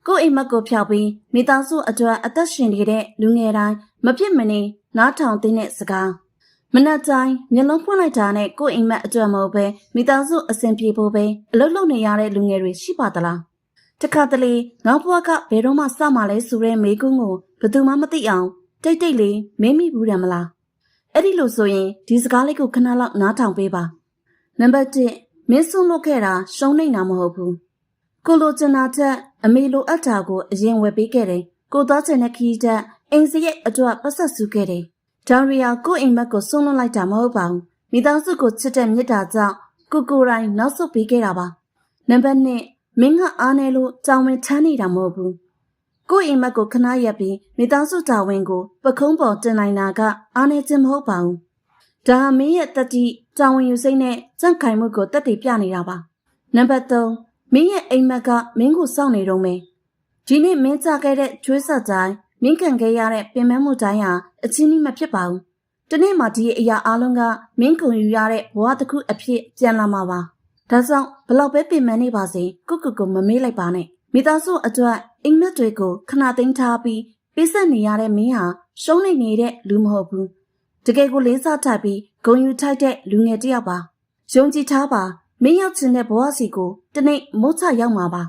ကိုအိမ်မက်ကိုဖျောက်ပြီးမိသားစုအတွက်အသက်ရှင်နေတဲ့လူငယ်တိုင်းမဖြစ်မနေနားထောင်တဲ့စကားမနက်တိုင်းမျက်လုံးဖွင့်လိုက်တာနဲ့ကိုအိမ်မက်အတွက်မဟုတ်ပဲမိသားစုအဆင်ပြေဖို့ပဲအလုပ်လုပ်နေရတဲ့လူငယ်တွေရှိပါသလားတခါတလေငါ့ဘဝကဘယ်တော့မှစမှာလဲဆိုတဲ့မေးခွန်းကိုဘယ်သူမှမသိအောင်တိတ်လေးမင်းမိဘူးတယ်မလားအဲ့ဒီလိုဆိုရင်ဒီစကားလေးကိုခဏလောက်နားထောင်ပေးပါနံပါတ်1မင်းဆုံးလုပ်ခဲ့တာရှုံးနေတာမဟုတ်ဘူးကိုလိုချင်တာထက်အမေလိုအပ်တာကိုအရင်ဝယ်ပေးခဲ့တယ်ကိုသွားချင်တဲ့ခီးတက်အိမ်စရိတ်အတွက်ပတ်ဆက်စုခဲ့တယ်ဒါရီယာကိုအိမ်မက်ကိုဆုံးလွတ်လိုက်တာမဟုတ်ပါဘူးမိသားစုကိုချစ်တဲ့မြတ်တာကြောင့်ကိုတိုင်းနောက်ဆုတ်ပေးခဲ့တာပါနံပါတ်2မင်းကအားနေလို့ကြောင်ဝင်ထမ်းနေတာမဟုတ်ဘူးကိုအိမ်မက်ကိုခဏရက်ပြီးမိသားစုတာဝန်ကိုပခုံးပေါ်တင်နိုင်တာကအားနေခြင်းမဟုတ်ပါဘူးဒါမင်းရဲ့တတိတာဝန်ယူစိတ်နဲ့ကြန့်ခိုင်မှုကိုတက်တည်ပြနေတာပါနံပါတ်3မင်းရဲ့အိမ်မက်ကမင်းကိုစောင့်နေတော့မယ်ဒီနေ့မင်းကြခဲ့တဲ့ကျွေးဆက်တိုင်းမင်းခံခဲ့ရတဲ့ပင်ပန်းမှုတိုင်းဟာအချင်းကြီးမဖြစ်ပါဘူးတနေ့မှဒီအရာအလုံးကမင်းကုန်ယူရတဲ့ဘဝတစ်ခုအဖြစ်ပြန်လာမှာပါဒါကြောင့်ဘလောက်ပဲပင်ပန်းနေပါစေကိုမမေးလိုက်ပါနဲ့မိသားစုအတွက်အိမ်မက်တွေကိုခဏသိမ်းထားပြီးပေးဆက်နေရတဲ့မင်းဟာရှုံးနေတဲ့လူမဟုတ်ဘူးတကယ်ကိုလေးစားထိုက်ပြီးဂုဏ်ယူထိုက်တဲ့လူငယ်တစ်ယောက်ပါယုံကြည်ထားပါမင်းရောက်ချင်တဲ့ဘဝစီကိုတနေ့မိုးချရောက်မှာပါ